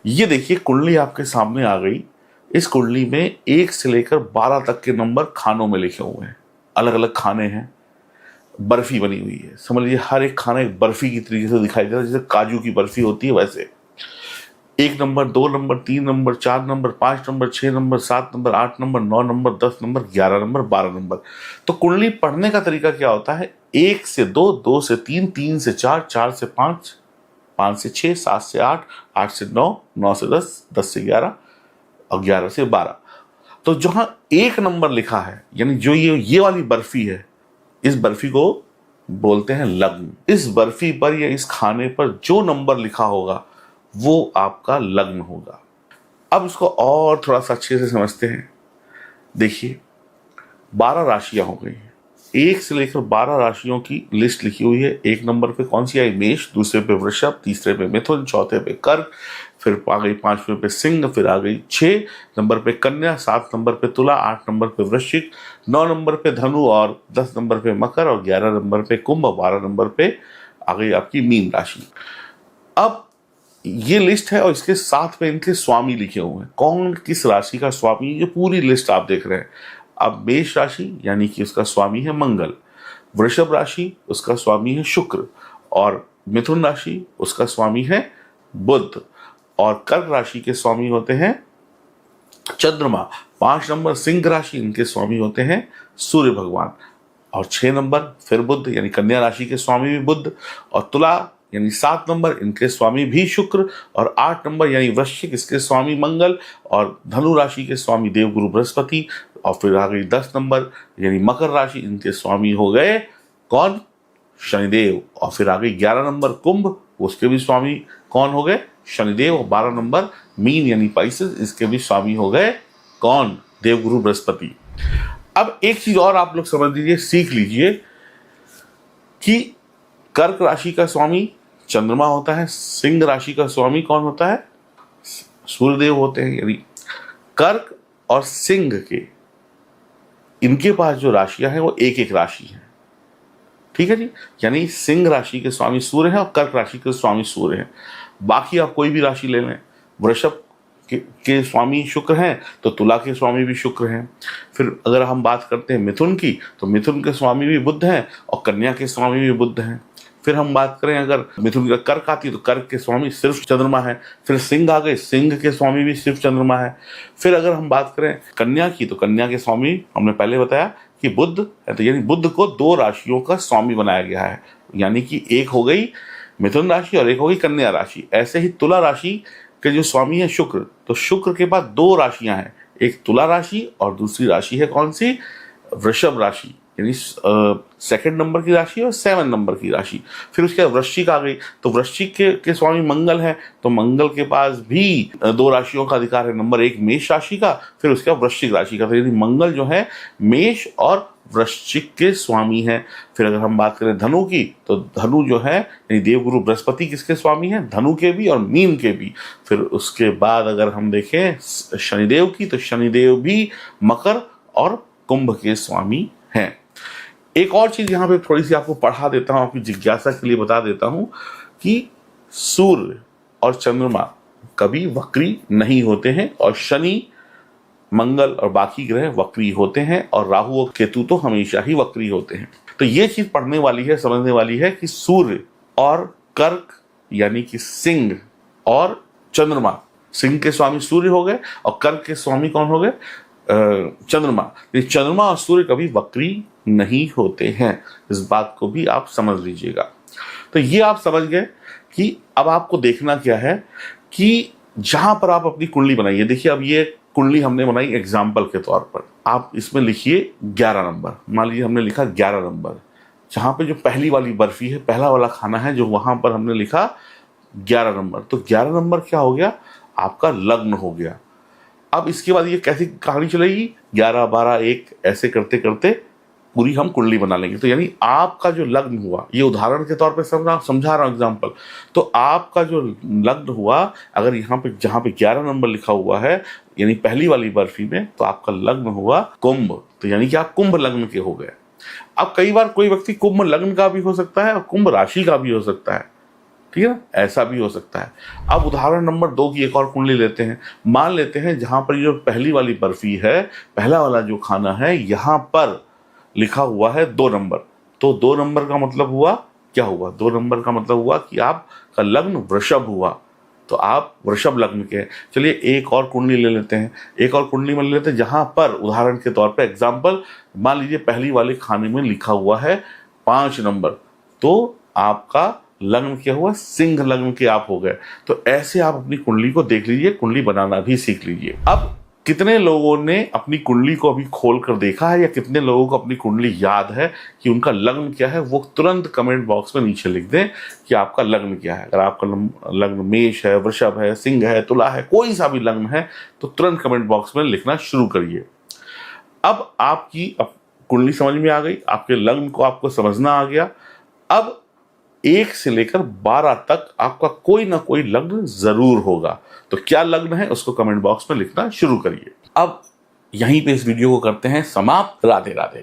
ये देखिए कुंडली आपके सामने आ गई। इस कुंडली में 1 से लेकर 12 तक के नंबर खानों में लिखे हुए हैं। अलग अलग खाने हैं, बर्फी बनी हुई है। समझ लीजिए हर एक खाना एक बर्फी की तरीके से दिखाई दे रहा है, जैसे काजू की बर्फी होती है वैसे। 1 number, 2 number, 3 number, 4 number, 5 number, 6 number, 7 number, 8 number, 9 number, 10 number, 11 number, 12 number. तो कुंडली पढ़ने का तरीका क्या होता है? 1 से 2, 2 से 3, 3 से 4, 4 से 5, 5 से 6, 7 से 8, 8 से 9, 9 से 10, 10 से 11 और 11 से 12। तो जहां 1 नंबर लिखा है, यानी जो ये वाली बर्फी है, इस बर्फी को बोलते हैं लग्न। इस बर्फी पर या इस खाने पर जो नंबर लिखा होगा वो आपका लग्न होगा। अब इसको और थोड़ा सा अच्छे से समझते हैं। देखिए 12 राशियां हो गई हैं, 1 से लेकर 12 राशियों की लिस्ट लिखी हुई है। 1 नंबर पे कौन सी आई? मेष, दूसरे पे वृषभ, तीसरे पे मिथुन, चौथे पे कर्क, फिर आ गई 5वें पे सिंह, फिर आ गई 6 नंबर पे कन्या, 7 नंबर पे तुला, 8 नंबर पे वृश्चिक, 9 नंबर पे धनु और 10 नंबर पे मकर और 11 नंबर पे कुंभ और 12 नंबर पे आ गई आपकी मीन राशि। अब ये लिस्ट है और इसके साथ में इनके स्वामी लिखे हुए हैं, कौन किस राशि का स्वामी, ये पूरी लिस्ट आप देख रहे हैं। अब मेष राशि यानी कि उसका स्वामी है मंगल, वृषभ राशि उसका स्वामी है शुक्र, और मिथुन राशि उसका स्वामी है बुध, और कर्क राशि के स्वामी होते हैं चंद्रमा। 5 नंबर सिंह राशि, इनके स्वामी होते हैं सूर्य भगवान, और 6 नंबर फिर बुध यानी कन्या राशि के स्वामी भी बुध, और तुला यानी 7 नंबर इनके स्वामी भी शुक्र, और 8 नंबर यानी वृश्चिक इसके स्वामी मंगल, और धनु राशि के स्वामी देवगुरु बृहस्पति, और फिर आ गई 10 नंबर यानी मकर राशि, इनके स्वामी हो गए कौन? शनिदेव। और फिर आ गई 11 नंबर कुंभ, उसके भी स्वामी कौन हो गए? शनिदेव। और 12 नंबर मीन यानी पाइसेस, इसके भी स्वामी हो गए कौन? देवगुरु बृहस्पति। अब एक चीज और आप लोग समझ लीजिए, सीख लीजिए कि कर्क राशि का स्वामी चंद्रमा होता है, सिंह राशि का स्वामी कौन होता है? सूर्यदेव होते हैं। यानी कर्क और सिंह के इनके पास जो राशियां हैं वो एक एक राशि है, ठीक है जी। यानी सिंह राशि के स्वामी सूर्य हैं और कर्क राशि के स्वामी सूर्य हैं। बाकी आप कोई भी राशि ले लें, वृषभ के स्वामी शुक्र हैं तो तुला के स्वामी भी शुक्र हैं। फिर अगर हम बात करते हैं मिथुन की, तो मिथुन के स्वामी भी बुध हैं और कन्या के स्वामी भी बुध हैं। फिर हम बात करें अगर मिथुन का कर्क आती है तो कर्क के स्वामी सिर्फ चंद्रमा है। फिर सिंह आ गए, सिंह के स्वामी भी सिर्फ चंद्रमा है। फिर अगर हम बात करें कन्या की, तो कन्या के स्वामी हमने पहले बताया कि बुध है, तो यानी बुध को 2 राशियों का स्वामी बनाया गया है, यानी कि एक हो गई मिथुन राशि और एक हो गई कन्या राशि। ऐसे ही तुला राशि के जो स्वामी है शुक्र, तो शुक्र के बाद 2 राशियां हैं, एक तुला राशि और दूसरी राशि है कौन सी? वृषभ राशि, यानी 2nd नंबर की राशि और 7 नंबर की राशि। फिर उसके बाद वृश्चिक आ गई, तो वृश्चिक के स्वामी मंगल है, तो मंगल के पास भी 2 राशियों का अधिकार है। नंबर 1 मेष राशि का, फिर उसके बाद वृश्चिक राशि का। तो यदि मंगल जो है मेष और वृश्चिक के स्वामी है। फिर अगर हम बात करें धनु की, तो धनु जो है यानी देवगुरु बृहस्पति किसके स्वामी है? धनु के भी और मीन के भी। फिर उसके बाद अगर हम देखें शनिदेव की, तो शनिदेव भी मकर और कुंभ के स्वामी हैं। एक और चीज यहां पे थोड़ी सी आपको पढ़ा देता हूं, आपकी जिज्ञासा के लिए बता देता हूं कि सूर्य और चंद्रमा कभी वक्री नहीं होते हैं, और शनि, मंगल और बाकी ग्रह वक्री होते हैं, और राहु और केतु तो हमेशा ही वक्री होते हैं। तो ये चीज पढ़ने वाली है, समझने वाली है कि सूर्य और कर्क यानी कि सिंह और चंद्रमा, सिंह के स्वामी सूर्य हो गए और कर्क के स्वामी कौन हो गए? चंद्रमा। चंद्रमा और सूर्य कभी वक्री नहीं होते हैं, इस बात को भी आप समझ लीजिएगा। तो ये आप समझ गए कि अब आपको देखना क्या है कि जहां पर आप अपनी कुंडली बनाइए। देखिए अब ये कुंडली हमने बनाई एग्जाम्पल के तौर पर, आप इसमें लिखिए 11 नंबर। मान लीजिए हमने लिखा 11 नंबर, जहां पे जो पहली वाली बर्फी है, पहला वाला खाना है, जो वहां पर हमने लिखा 11 नंबर, तो 11 नंबर क्या हो गया? आपका लग्न हो गया। अब इसके बाद ये कैसी कहानी चलेगी? 11, 12, 1 ऐसे करते करते पूरी हम कुंडली बना लेंगे। तो यानी आपका जो लग्न हुआ, ये उदाहरण के तौर पे समझा रहा हूं एग्जाम्पल, तो आपका जो लग्न हुआ, अगर यहाँ पे जहां पे 11 नंबर लिखा हुआ है यानी पहली वाली बर्फी में, तो आपका लग्न हुआ कुंभ, तो यानी कि आप कुंभ लग्न के हो गए। अब कई बार कोई व्यक्ति कुंभ लग्न का भी हो सकता है और कुंभ राशि का भी हो सकता है, ठीक है ना, ऐसा भी हो सकता है। अब उदाहरण नंबर 2 की एक और कुंडली लेते हैं। मान लेते हैं जहां पर जो पहली वाली बर्फी है, पहला वाला जो खाना है, यहां पर लिखा हुआ है 2 नंबर। तो 2 नंबर का मतलब हुआ क्या हुआ? 2 नंबर का मतलब हुआ कि आपका लग्न वृषभ हुआ, तो आप वृषभ लग्न के हैं। चलिए एक और कुंडली ले लेते हैं। एक और कुंडली में ले लेते हैं जहां पर उदाहरण के तौर पे एग्जाम्पल मान लीजिए पहली वाले खाने में लिखा हुआ है 5 नंबर, तो आपका लग्न क्या हुआ? सिंह लग्न के आप हो गए। तो ऐसे आप अपनी कुंडली को देख लीजिए, कुंडली बनाना भी सीख लीजिए। अब कितने लोगों ने अपनी कुंडली को अभी खोल कर देखा है, या कितने लोगों को अपनी कुंडली याद है कि उनका लग्न क्या है? वो तुरंत कमेंट बॉक्स में नीचे लिख दें कि आपका लग्न क्या है। अगर आपका लग्न मेष है, वृषभ है, सिंह है, तुला है, कोई सा भी लग्न है, तो तुरंत कमेंट बॉक्स में लिखना शुरू करिए। अब आपकी कुंडली समझ में आ गई, आपके लग्न को आपको समझना आ गया। अब 1 से लेकर 12 तक आपका कोई ना कोई लग्न जरूर होगा। तो क्या लग्न है उसको कमेंट बॉक्स में लिखना शुरू करिए। अब यहीं पे इस वीडियो को करते हैं समाप्त। राधे राधे।